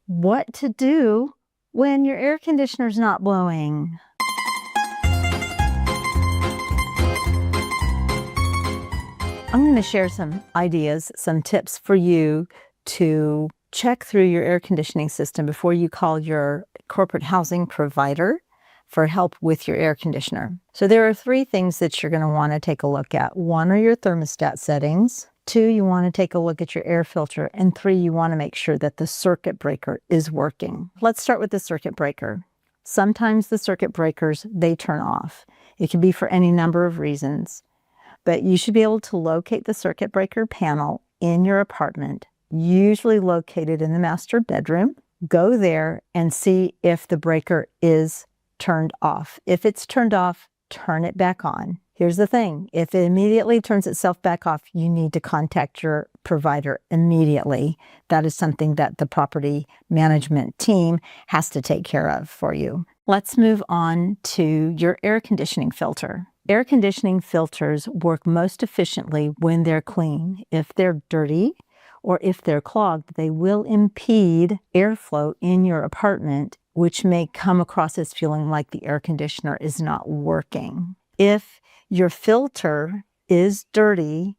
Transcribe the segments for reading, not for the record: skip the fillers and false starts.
what to do when your air conditioner's not blowing. I'm going to share some ideas, some tips for you to check through your air conditioning system before you call your corporate housing provider for help with your air conditioner. So there are 3 things that you're going to want to take a look at. 1 are your thermostat settings. 2, you want to take a look at your air filter. And 3, you want to make sure that the circuit breaker is working. Let's start with the circuit breaker. Sometimes the circuit breakers, they turn off. It can be for any number of reasons. But you should be able to locate the circuit breaker panel in your apartment, usually located in the master bedroom. Go there and see if the breaker is turned off. If it's turned off, turn it back on. Here's the thing. If it immediately turns itself back off, you need to contact your provider immediately. That is something that the property management team has to take care of for you. Let's move on to your air conditioning filter. Air conditioning filters work most efficiently when they're clean. If they're dirty or if they're clogged, they will impede airflow in your apartment, which may come across as feeling like the air conditioner is not working. If your filter is dirty,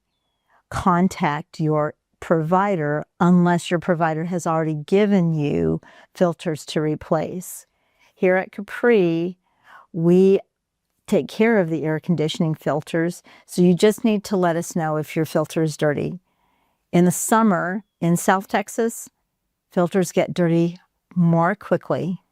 contact your provider unless your provider has already given you filters to replace. Here at Capri, we take care of the air conditioning filters, so you just need to let us know if your filter is dirty. In the summer in South Texas, filters get dirty more quickly.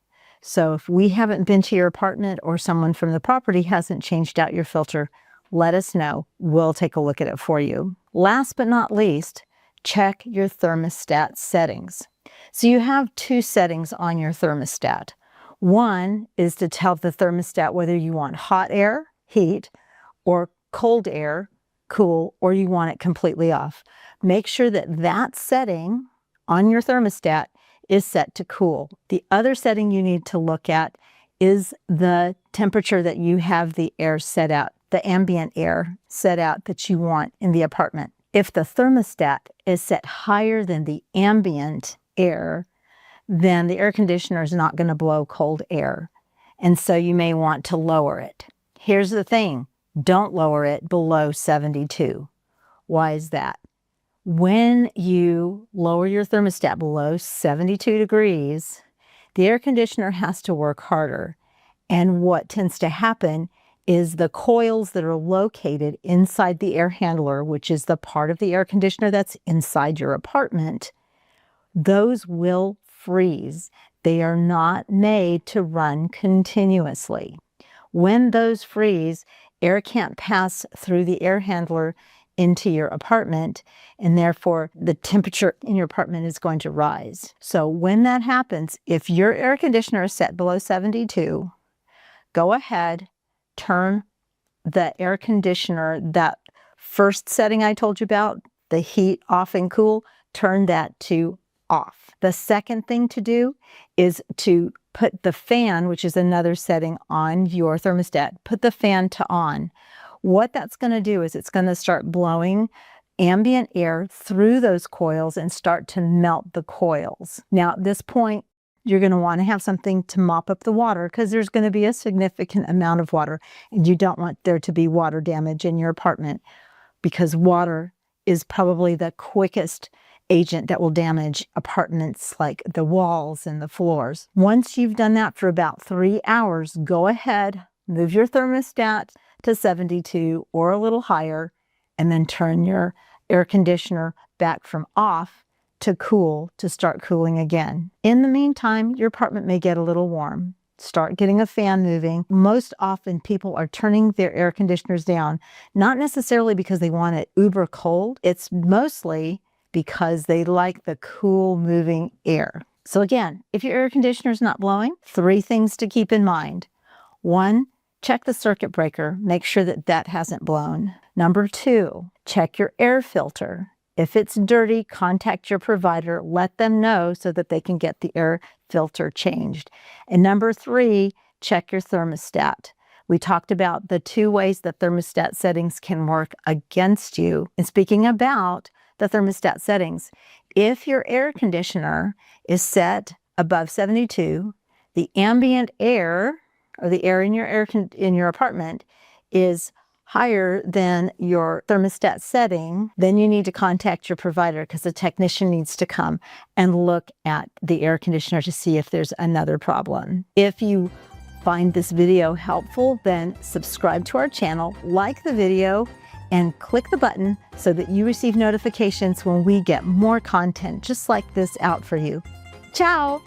So if we haven't been to your apartment or someone from the property hasn't changed out your filter, let us know. We'll take a look at it for you. Last but not least, check your thermostat settings. So you have 2 settings on your thermostat. 1 is to tell the thermostat whether you want hot air, heat, or cold air, cool, or you want it completely off. Make sure that that setting on your thermostat is set to cool. The other setting you need to look at is the temperature that you have the air set out, the ambient air set out that you want in the apartment. If the thermostat is set higher than the ambient air, then the air conditioner is not going to blow cold air. And so you may want to lower it. Here's the thing. Don't lower it below 72. Why is that? When you lower your thermostat below 72 degrees, the air conditioner has to work harder. And what tends to happen is the coils that are located inside the air handler, which is the part of the air conditioner that's inside your apartment, those will freeze. They are not made to run continuously. When those freeze, air can't pass through the air handler into your apartment, and therefore the temperature in your apartment is going to rise. So when that happens, if your air conditioner is set below 72, go ahead, turn the air conditioner, that first setting I told you about, the heat off and cool, turn that to off. The second thing to do is to put the fan, which is another setting on your thermostat, put the fan to on. What that's going to do is it's going to start blowing ambient air through those coils and start to melt the coils. Now, at this point, you're going to want to have something to mop up the water because there's going to be a significant amount of water, and you don't want there to be water damage in your apartment because water is probably the quickest agent that will damage apartments, like the walls and the floors. Once you've done that for about 3 hours, go ahead, move your thermostat to 72 or a little higher, and then turn your air conditioner back from off to cool, to start cooling again. In the meantime, your apartment may get a little warm. Start getting a fan moving. Most often people are turning their air conditioners down, not necessarily because they want it uber cold. It's mostly because they like the cool moving air. So again, if your air conditioner is not blowing, 3 things to keep in mind. 1, check the circuit breaker. Make sure that that hasn't blown. Number 2, check your air filter. If it's dirty, contact your provider. Let them know so that they can get the air filter changed. And number 3, check your thermostat. We talked about the 2 ways that thermostat settings can work against you. And speaking about the thermostat settings, if your air conditioner is set above 72, the ambient air or the air in your apartment is higher than your thermostat setting, then you need to contact your provider because the technician needs to come and look at the air conditioner to see if there's another problem. If you find this video helpful, then subscribe to our channel, like the video, and click the button so that you receive notifications when we get more content just like this out for you. Ciao!